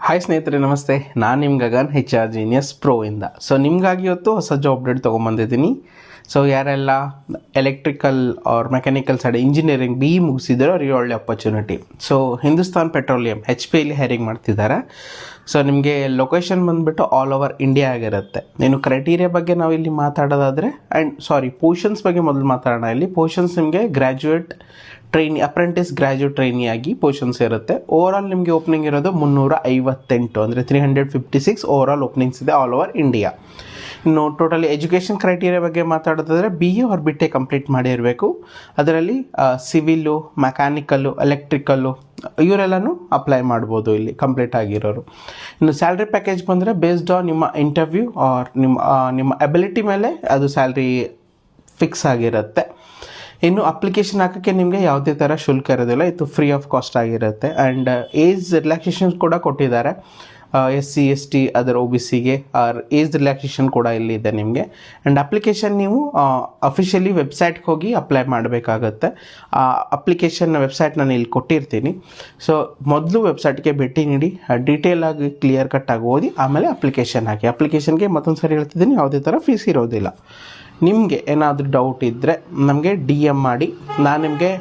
Hi ಸ್ನೇಹಿತರೆ, ನಮಸ್ತೆ. ನಾನು ನಿಮ್ಮ ಗಗನ್ HR Genius Pro ಇಂದ. ಸೊ ನಿಮಗಾಗಿ ಇವತ್ತು ಹೊಸ ಜಾಬ್ ಅಪ್ಡೇಟ್ ತೊಗೊಂಬಂದಿದ್ದೀನಿ. ಸೊ ಯಾರೆಲ್ಲ electrical or mechanical side engineering BE ಮುಗಿಸಿದ್ರೆ ಅವ್ರಿಗೆ ಒಳ್ಳೆ ಅಪರ್ಚುನಿಟಿ. ಸೊ ಹಿಂದೂಸ್ತಾನ್ ಪೆಟ್ರೋಲಿಯಂ HPಯಲ್ಲಿ ಹೈರಿಂಗ್ ಮಾಡ್ತಿದ್ದಾರೆ. ಸೊ ನಿಮಗೆ ಲೊಕೇಶನ್ ಬಂದುಬಿಟ್ಟು ಆಲ್ ಓವರ್ ಇಂಡಿಯಾ ಆಗಿರುತ್ತೆ. ನೀನು ಕ್ರೈಟೀರಿಯಾ ಬಗ್ಗೆ ನಾವು ಇಲ್ಲಿ ಮಾತಾಡೋದಾದರೆ ಪೊಸಿಷನ್ಸ್ ಬಗ್ಗೆ ಮೊದಲು ಮಾತಾಡೋಣ. ಇಲ್ಲಿ ಪೊಸಿಷನ್ಸ್ ನಿಮಗೆ ಗ್ರ್ಯಾಜುಯೇಟ್ ಅಪ್ರೆಂಟಿಸ್ ಗ್ರ್ಯಾಜುಯೇಟ್ ಟ್ರೈನಿ ಆಗಿ ಪೊಸಿಷನ್ಸ್ ಇರುತ್ತೆ. ಓವರಾಲ್ ನಿಮಗೆ ಓಪನಿಂಗ್ ಇರೋದು 358, ಅಂದರೆ 356 ಓವರಾಲ್ ಓಪನಿಂಗ್ಸ್ ಇದೆ ಆಲ್ ಓವರ್ ಇಂಡಿಯಾ. ಇನ್ನು ಟೋಟಲಿ ಎಜುಕೇಷನ್ ಕ್ರೈಟೀರಿಯಾ ಬಗ್ಗೆ ಮಾತಾಡೋದಾದರೆ BE ಆರ್ BTech ಕಂಪ್ಲೀಟ್ ಮಾಡಿರಬೇಕು. ಅದರಲ್ಲಿ ಸಿವಿಲು, ಮೆಕ್ಯಾನಿಕಲ್ಲು, ಎಲೆಕ್ಟ್ರಿಕಲ್ಲು ಇವರೆಲ್ಲನೂ ಅಪ್ಲೈ ಮಾಡ್ಬೋದು ಇಲ್ಲಿ ಕಂಪ್ಲೀಟ್ ಆಗಿರೋರು. ಇನ್ನು ಸ್ಯಾಲ್ರಿ ಪ್ಯಾಕೇಜ್ ಬಂದರೆ ಬೇಸ್ಡ್ ಆನ್ ನಿಮ್ಮ ಇಂಟರ್ವ್ಯೂ ಆರ್ ನಿಮ್ಮ ಎಬಿಲಿಟಿ ಮೇಲೆ ಅದು ಸ್ಯಾಲ್ರಿ ಫಿಕ್ಸ್ ಆಗಿರುತ್ತೆ. ಇನ್ನು ಅಪ್ಲಿಕೇಶನ್ ಹಾಕೋಕ್ಕೆ ನಿಮಗೆ ಯಾವುದೇ ಥರ ಶುಲ್ಕ ಇರೋದಿಲ್ಲ, ಇದು ಫ್ರೀ ಆಫ್ ಕಾಸ್ಟ್ ಆಗಿರುತ್ತೆ. ಆ್ಯಂಡ್ ಏಜ್ ರಿಲ್ಯಾಕ್ಸೇಷನ್ ಕೂಡ ಕೊಟ್ಟಿದ್ದಾರೆ. SC ST ಅದರ OBCಗೆ ಏಜ್ ರಿಲ್ಯಾಕ್ಸೇಷನ್ ಕೂಡ ಇಲ್ಲಿದೆ ನಿಮಗೆ. ಆ್ಯಂಡ್ ಅಪ್ಲಿಕೇಶನ್ ನೀವು ಅಫಿಷಿಯಲಿ ವೆಬ್ಸೈಟ್ಗೆ ಹೋಗಿ ಅಪ್ಲೈ ಮಾಡಬೇಕಾಗತ್ತೆ. ಆ ಅಪ್ಲಿಕೇಶನ್ ವೆಬ್ಸೈಟ್ ನಾನು ಇಲ್ಲಿ ಕೊಟ್ಟಿರ್ತೀನಿ. ಸೊ ಮೊದಲು ವೆಬ್ಸೈಟ್ಗೆ ಭೇಟಿ ನೀಡಿ ಡೀಟೇಲ್ ಆಗಿ ಕ್ಲಿಯರ್ ಕಟ್ ಆಗಿ ಓದಿ ಆಮೇಲೆ ಅಪ್ಲಿಕೇಶನ್ ಹಾಕಿ. ಅಪ್ಲಿಕೇಶನ್ಗೆ ಮತ್ತೊಂದು ಸರಿ ಹೇಳ್ತಿದ್ದೀನಿ, ಯಾವುದೇ ಥರ ಫೀಸ್ ಇರೋದಿಲ್ಲ. ನಿಮಗೆ ಏನಾದರೂ ಡೌಟ್ ಇದ್ದರೆ ನಮಗೆ DM ಮಾಡಿ. ನಾನು ನಿಮಗೆ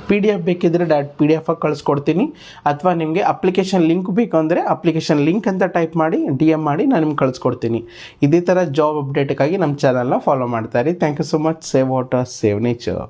PDF ಬೇಕಿದ್ದರೆ ಡೈರೆಕ್ಟ್ PDF ಆಗಿ ಕಳಿಸ್ಕೊಡ್ತೀನಿ. ಅಥವಾ ನಿಮಗೆ ಅಪ್ಲಿಕೇಶನ್ ಲಿಂಕ್ ಬೇಕು ಅಂದರೆ ಅಪ್ಲಿಕೇಶನ್ ಲಿಂಕ್ ಅಂತ ಟೈಪ್ ಮಾಡಿ DM ಮಾಡಿ ನಾನು ನಿಮ್ಗೆ ಕಳಿಸ್ಕೊಡ್ತೀನಿ. ಇದೇ ಥರ ಜಾಬ್ ಅಪ್ಡೇಟ್ಗಾಗಿ ನಮ್ಮ ಚಾನಲ್ನ ಫಾಲೋ ಮಾಡ್ತಾಯಿರಿ. Thank you so much. Save water, save nature.